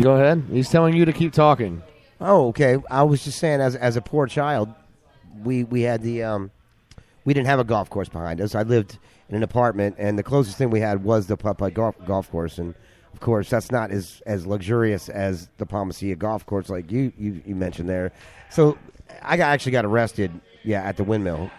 Go ahead. He's telling you to keep talking. Oh, okay. I was just saying, as a poor child, we had the we didn't have a golf course behind us. I lived in an apartment, and the closest thing we had was the Putt-Putt golf course, and of course that's not as luxurious as the Palmacia golf course, like you mentioned there. So I actually got arrested, at the windmill,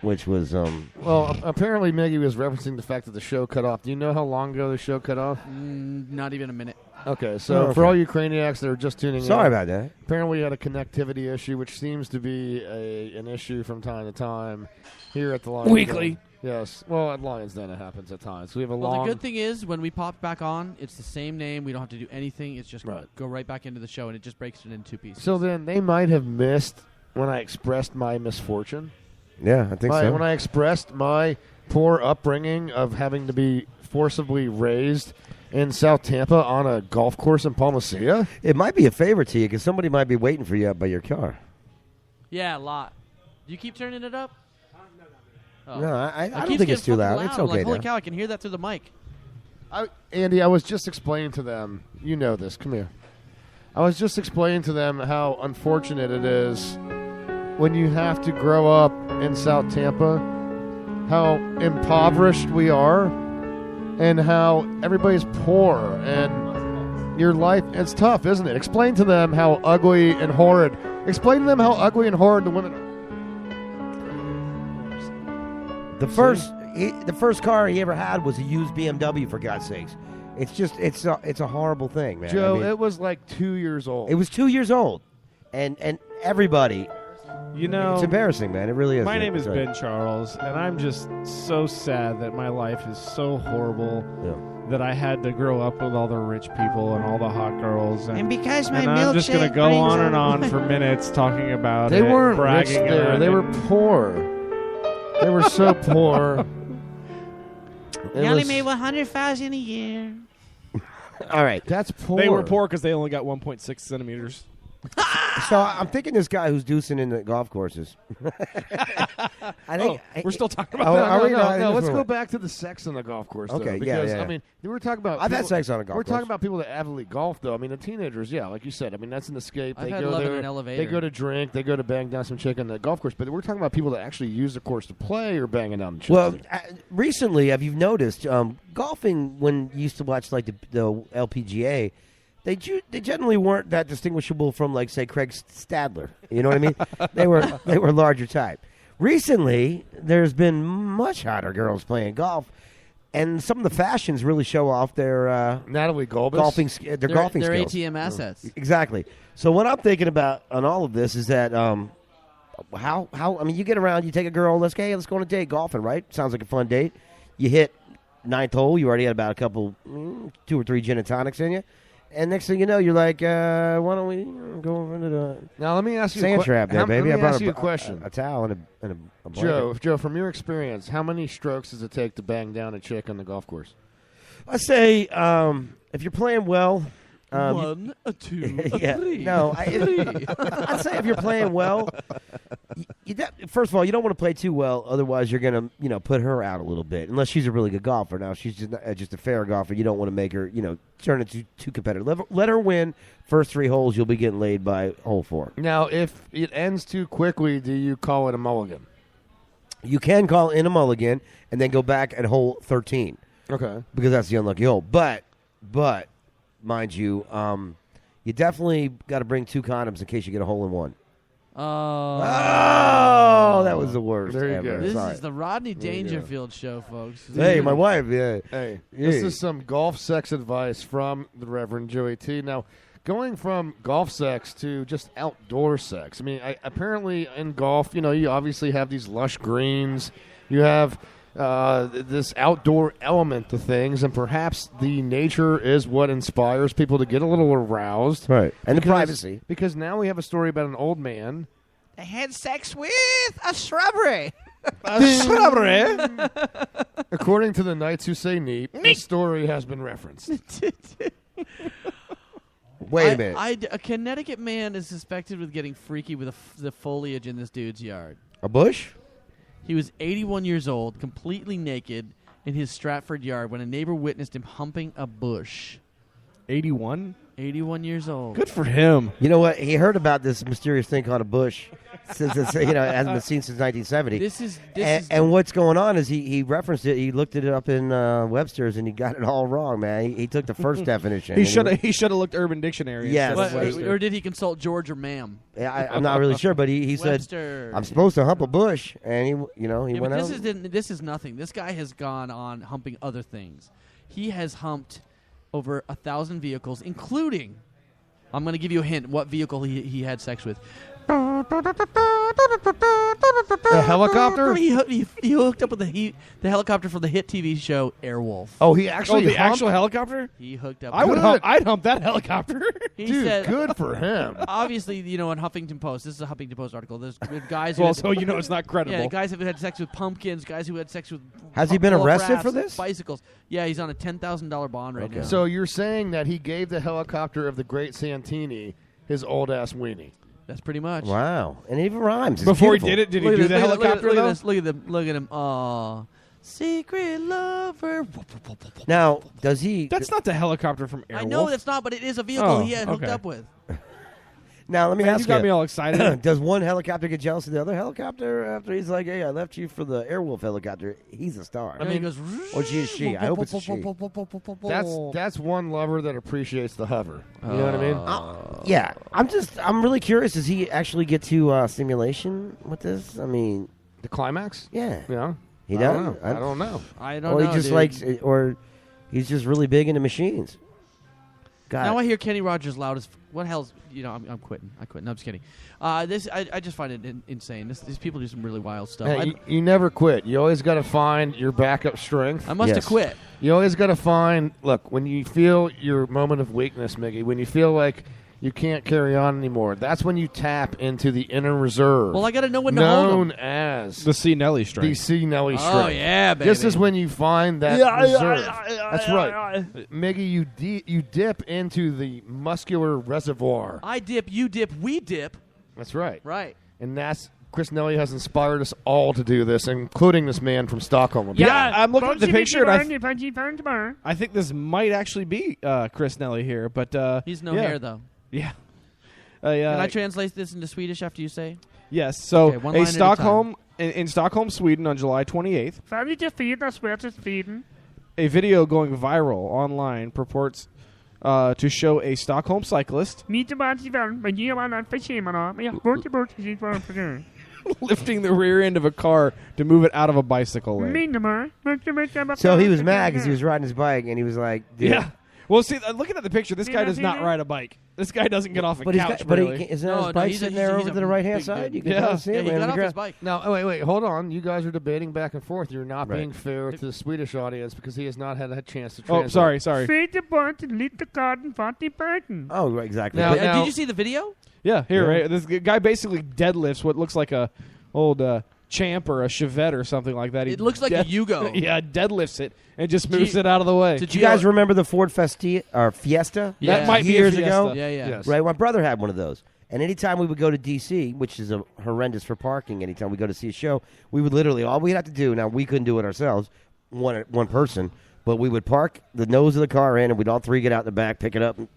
which was Well, apparently Miggy was referencing the fact that the show cut off. Do you know how long ago the show cut off? Not even a minute. Okay, so for all you craniacs that are just tuning in, sorry about that. Apparently, we had a connectivity issue, which seems to be an issue from time to time here at the Lions Weekly. Den. Yes, well, at Lions Den it happens at times. We have a Well, long. the good thing is when we pop back on, it's the same name. We don't have to do anything. It's just go right back into the show, and it just breaks it in two pieces. So then they might have missed when I expressed my misfortune. Yeah, I think so. When I expressed my poor upbringing of having to be forcibly raised in South Tampa on a golf course in Palmacia. It might be a favor to you because somebody might be waiting for you out by your car. Yeah, a lot. Do you keep turning it up? No, I don't keeps think it's too getting loud. fucking It's I'm okay like, holy now. cow, I can hear that through the mic. Andy, I was just explaining to them. You know this. Come here. I was just explaining to them how unfortunate it is when you have to grow up in South Tampa, how impoverished we are, and how everybody's poor, and your life, it's tough, isn't it? Explain to them how ugly and horrid. Explain to them how ugly and horrid the women are. The first car he ever had was a used BMW, for God's sakes. It's just it's a horrible thing, man. Joe, I mean, it was like 2 years old. it was 2 years old, and everybody. You know, It's embarrassing, man. It really is. my name is Sorry. Ben Charles, and I'm just so sad that my life is so horrible that I had to grow up with all the rich people and all the hot girls. And because my I'm just going to milkshake go brings on and out- on for minutes talking about They it, weren't rich bragging there. about They it. were poor. They were so poor. They only made $100,000 a year. All right. That's poor. They were poor because they only got 1.6 centimeters. So I'm thinking this guy who's deucing in the golf courses. I think we're still talking Oh, about are we? No, let's Just- go back to the sex on the golf course. Though, Okay, because, yeah. I mean, we were talking about. I've had people- sex on a golf We're course. talking about people that avidly golf, though. I mean, the teenagers, like you said. I mean, that's an escape. I've They had go love in there. an elevator. They go to drink. They go to bang down some chick on the golf course. But we're talking about people that actually use the course to play or banging down the chick. Well, recently, have you noticed golfing? When you used to watch like the LPGA, they generally weren't that distinguishable from, like, say, Craig Stadler. You know what I mean? they were larger type. Recently, there's been much hotter girls playing golf, and some of the fashions really show off their Natalie Golbis. golfing Their skills. ATM assets. Exactly. So what I'm thinking about on all of this is that how I mean, you get around, you take a girl, let's go on a date golfing, right? Sounds like a fun date. You hit ninth hole, you already had about a couple, 2 or 3 gin and tonics in you, and next thing you know, you're like, why don't we go over into the Now, let me ask you sand a trap there, baby? Let I me brought ask you a question. a towel and a blanket. Joe, from your experience, how many strokes does it take to bang down a chick on the golf course? I say, if you're playing well. 1, a 2, a Yeah, 3. no, three. I'd say if you're playing well, first of all, you don't want to play too well. Otherwise, you're going to, put her out a little bit. Unless she's a really good golfer. Now, if she's just a fair golfer, you don't want to make her, turn into too competitive. Let her win. First 3 holes, you'll be getting laid by hole 4. Now, if it ends too quickly, do you call it a mulligan? You can call in a mulligan and then go back at hole 13. Okay. Because that's the unlucky hole. But, mind you, you definitely got to bring 2 condoms in case you get a hole in 1. Oh, That was the worst. There you ever. go. this Sorry. is the Rodney Dangerfield show, folks. Hey, my wife, yeah. Hey, Yeah. this is some golf sex advice from the Reverend Joey T. Now, going from golf sex to just outdoor sex. I mean, apparently in golf, you obviously have these lush greens. You have this outdoor element to things, and perhaps the nature is what inspires people to get a little aroused. Right. And the Because- privacy. Because now we have a story about an old man. They had sex with a shrubbery. According to the Knights Who Say Neat, the story has been referenced. Wait a minute. A Connecticut man is suspected with getting freaky with the foliage in this dude's yard. A bush? He was 81 years old, completely naked, in his Stratford yard when a neighbor witnessed him humping a bush. 81. 81 years old. Good for him. You know what? He heard about this mysterious thing called a bush. Since it's, it hasn't been seen since 1970. This is and what's going on is he referenced it. He looked it up in Webster's and he got it all wrong, man. He took the first definition. He should have looked Urban Dictionary. Yes. instead of Webster. or did he consult George or Ma'am? I'm not really sure, but he said Webster. I'm supposed to hump a bush, and he went but out. this is nothing. This guy has gone on humping other things. He has humped over 1,000 vehicles, including. I'm going to give you a hint. What vehicle he had sex with? A helicopter? He hooked up with the helicopter from the hit TV show Airwolf. Oh, he actually the humped? actual helicopter? He hooked up. I would with hump. I'd hump that helicopter. He Dude, said, good for him. obviously, in Huffington Post. This is a Huffington Post article. There's guys. Who Well, had- so you know it's not credible. Yeah, guys who had sex with pumpkins. Guys who had sex with. Has he been pull-up arrested rafts, for this? Bicycles. Yeah, he's on a $10,000 bond right now. So you're saying that he gave the helicopter of the great Santini his old ass weenie? That's pretty much. Wow, and it even rhymes. It's Before beautiful. he did it, did Look he at do this, the look at- helicopter look at though? this, look at him. Aw, secret lover. Now, does he? That's not the helicopter from Airwolf. I know that's not, but it is a vehicle Oh, he had hooked okay. up with. Now let me Man, ask you got you. me all excited. Does one helicopter get jealous of the other helicopter after he's like, "Hey, I left you for the Airwolf helicopter"? He's a star. I mean, he goes. Or she. I hope it's a she. That's one lover that appreciates the hover. You know what I mean? Yeah, I'm really curious. Does he actually get to simulation with this? I mean, The climax? yeah, Yeah. he I does. don't know. I don't know. I don't Or know. he just dude. likes, or he's just really big into machines. God. Now I hear Kenny Rogers loud as. What hell's. I'm quitting. I quit. No, I'm just kidding. I just find it insane. These people do some really wild stuff. Hey, you never quit. You always got to find your backup strength. I must Yes. have quit. You always got to find. Look, when you feel your moment of weakness, Miggy, when you feel like you can't carry on anymore, that's when you tap into the inner reserve. Well, I got to know when to hold known them. as The C. Nelly the strength. C. Nelly strength. Oh yeah, baby. This is when you find that reserve. That's right, Miggy. You dip into the muscular reservoir. I dip, you dip, we dip. That's right. Right. And that's Chris Nelly has inspired us all to do this, including this man from Stockholm. Yeah, I'm looking at the picture, and I think this might actually be Chris Nelly here, but He's no yeah. hair though. Yeah. Can I translate this into Swedish after you say? Yes. So Okay, one line a at a Stockholm in Stockholm, Sweden, on July 28th, a video going viral online purports to show a Stockholm cyclist lifting the rear end of a car to move it out of a bicycle lane. So he was mad because he was riding his bike and he was like, dude. Yeah. Well, see, looking at the picture, this guy does not ride a bike. This guy doesn't get off a But, couch. but barely. isn't No, his no, bike he's a- sitting he's a- there he's over a to the right hand big side? dude. You can Yeah. kind of see Yeah, it he laying got on the off his ground. bike. Now, wait, hold on. You guys are debating back and forth. You're not Right. being fair to the Swedish audience because he has not had a chance to Oh, translate. sorry. Oh, right, exactly. Now- Did you see the video? Yeah, here, Yeah. right? This guy basically deadlifts what looks like a old Champ or a Chevette or something like that. It looks like a Yugo. Yeah, deadlifts it and just Did moves you- it out of the way. Did Do you guys remember the Ford Fiesta? Yeah. That might be a Years Fiesta. ago? Yeah, yeah. Yes. Right, my brother had one of those. And anytime we would go to D.C., which is horrendous for parking, anytime we go to see a show, we would literally, all we'd have to do, now we couldn't do it ourselves, one person, but we would park the nose of the car in, and we'd all three get out in the back, pick it up. And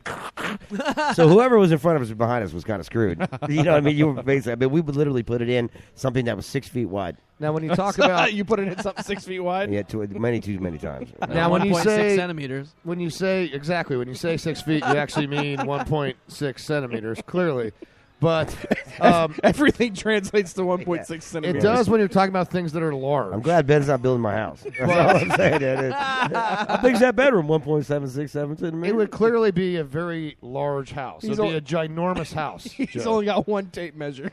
so whoever was in front of us or behind us was kind of screwed. You know what I mean? You were basically, we would literally put it in something that was 6 feet wide. Now, when you talk about you put it in something 6 feet wide. Yeah, too many times. Now, when you 1.6 say- centimeters. when you say 6 feet, you actually mean 1.6 centimeters. Clearly, but Everything translates to 1.6 it centimeters. does when you're talking about things that are large. I'm glad Ben's not building my house. That's all I'm saying. How big's that bedroom? 1.767 centimeters. It would clearly be a very large house. It He's would be al- a ginormous house. He's Joe. only got one tape measure.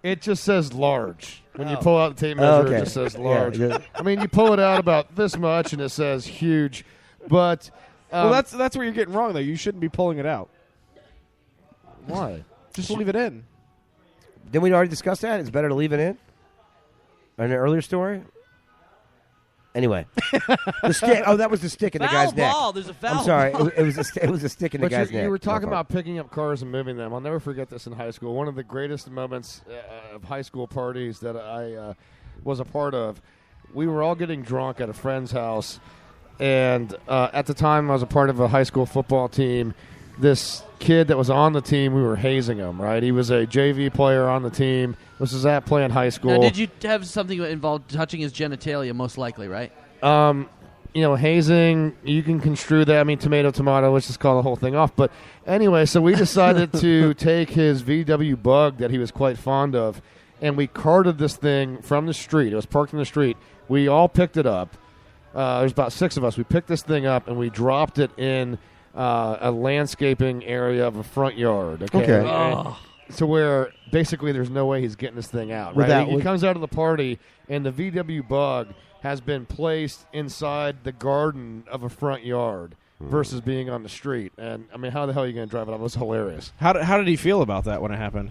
It just says large. When you Oh. pull out the tape Oh, measure, okay. it just says Yeah, large. yeah. I mean, you pull it out about this much, and it says huge. But Well, that's where you're getting wrong, though. You shouldn't be pulling it out. why? Just leave it in. Didn't we already discuss that? It's better to leave it in? In an earlier story? Anyway. The stick. Oh, that was the stick in the Foul guy's neck. ball. There's a foul I'm sorry. ball. It was a stick in the But guy's neck. you were My talking fault. about picking up cars and moving them. I'll never forget this in high school. One of the greatest moments of high school parties that I was a part of. We were all getting drunk at a friend's house, And at the time, I was a part of a high school football team. This kid that was on the team, we were hazing him, right? He was a JV player on the team. This was at playing high school. Now, did you have something involved touching his genitalia, most likely, right? Hazing, you can construe that. I mean, tomato, let's just call the whole thing off. But anyway, so we decided to take his VW Bug that he was quite fond of, and we carted this thing from the street. It was parked in the street. We all picked it up. There's about 6 of us. We picked this thing up, and we dropped it in a landscaping area of a front yard. Okay. To where basically there's no way he's getting this thing out. Right? He comes out of the party, and the VW Bug has been placed inside the garden of a front yard versus being on the street. And, I mean, how the hell are you going to drive it up? It was hilarious. How did he feel about that when it happened?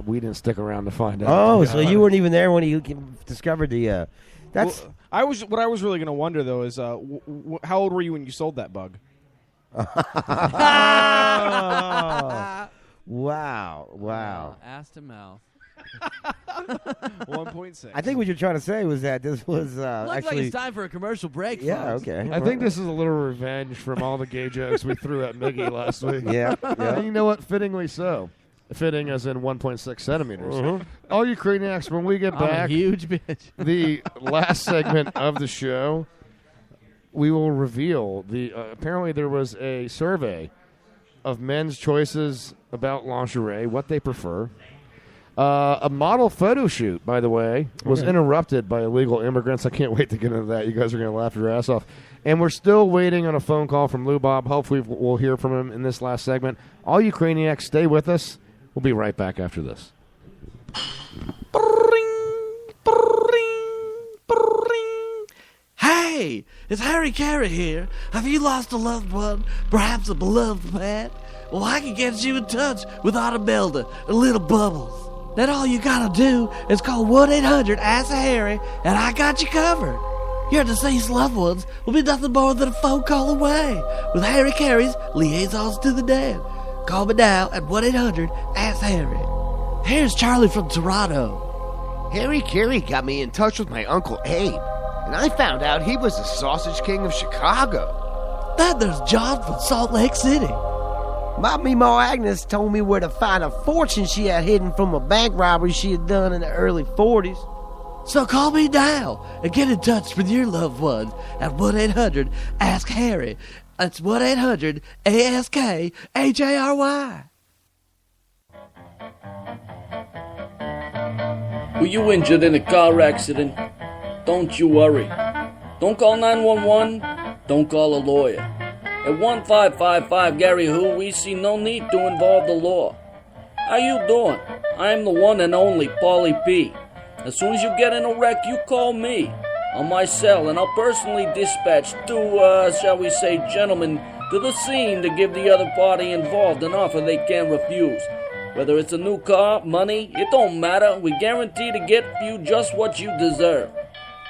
We didn't stick around to find out. Oh, so you weren't even there when he discovered the... That's. Well, what I was really going to wonder, though, is how old were you when you sold that bug? Wow. Ass to mouth. 1.6. I think what you're trying to say was that this was Looks actually... like it's time for a commercial break, Yeah, folks. okay. I think this is a little revenge from all the gay jokes we threw at Miggy last week. Yeah. And you know what? Fittingly so. Fitting as in 1.6 centimeters. All you Craniacs, when we get I'm back, a huge bitch. the last segment of the show, we will reveal the. Apparently, there was a survey of men's choices about lingerie, what they prefer. A model photo shoot, by the way, was interrupted by illegal immigrants. I can't wait to get into that. You guys are going to laugh your ass off. And we're still waiting on a phone call from Lou Bob. Hopefully, we'll hear from him in this last segment. All you Craniacs, stay with us. We'll be right back after this. Hey, it's Harry Carey here. Have you lost a loved one? Perhaps a beloved pet? Well, I can get you in touch with Autumn Melda and Little Bubbles. Then all you gotta do is call 1-800-ASK-HARRY, and I got you covered. Your deceased loved ones will be nothing more than a phone call away with Harry Carey's Liaisons to the Dead. Call me now at 1-800-ASK-HARRY. Here's Charlie from Toronto. Harry Carey got me in touch with my Uncle Abe, and I found out he was the Sausage King of Chicago. Then there's John from Salt Lake City. My Meemaw Agnes told me where to find a fortune she had hidden from a bank robbery she had done in the early 40s. So call me now and get in touch with your loved ones at 1-800-ASK-HARRY. That's 1-800-ASK-HARY. Were you injured in a car accident? Don't you worry. Don't call 911. Don't call a lawyer. At 1555-GARY-WHO, we see no need to involve the law. How you doing? I'm the one and only Paulie P. As soon as you get in a wreck, you call me on my cell, and I'll personally dispatch two, shall we say, gentlemen to the scene to give the other party involved an offer they can't refuse. Whether it's a new car, money, it don't matter. We guarantee to get you just what you deserve.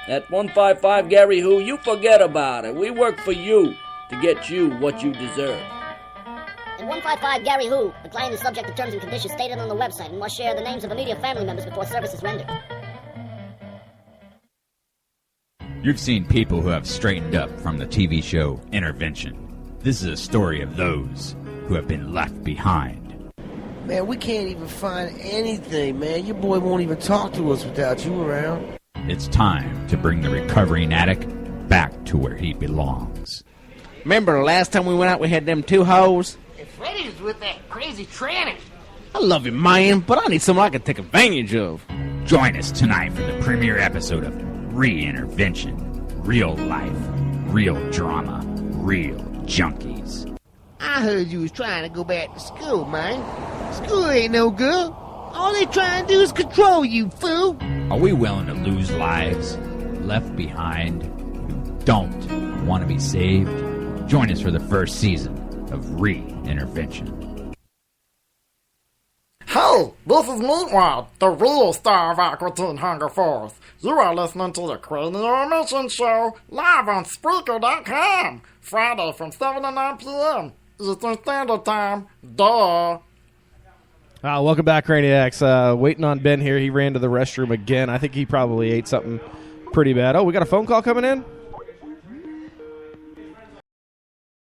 At 155-GARY-WHO, you forget about it. We work for you to get you what you deserve. In 155-GARY-WHO, the client is subject to terms and conditions stated on the website and must share the names of immediate family members before service is rendered. You've seen people who have straightened up from the TV show Intervention. This is a story of those who have been left behind. Man, we can't even find anything, man. Your boy won't even talk to us without you around. It's time to bring the recovering addict back to where he belongs. Remember the last time we went out, we had them two hoes? And Freddy's with that crazy tranny. I love you, man, but I need someone I can take advantage of. Join us tonight for the premiere episode of Reintervention. Real life, real drama, real junkies. I heard you was trying to go back to school, man. School ain't no good. All they trying to do is control you, fool. Are we willing to lose lives left behind who don't want to be saved? Join us for the first season of Reintervention. Hey, this is Meatwad, the real star of Aqua Teen Hunger Force. You are listening to the Cranial Emission Show, live on Spreaker.com, Friday from 7 to 9 p.m. Eastern Standard Time. Duh. Welcome back, Craniacs. Waiting on Ben here. He ran to the restroom again. I think he probably ate something pretty bad. Oh, we got a phone call coming in?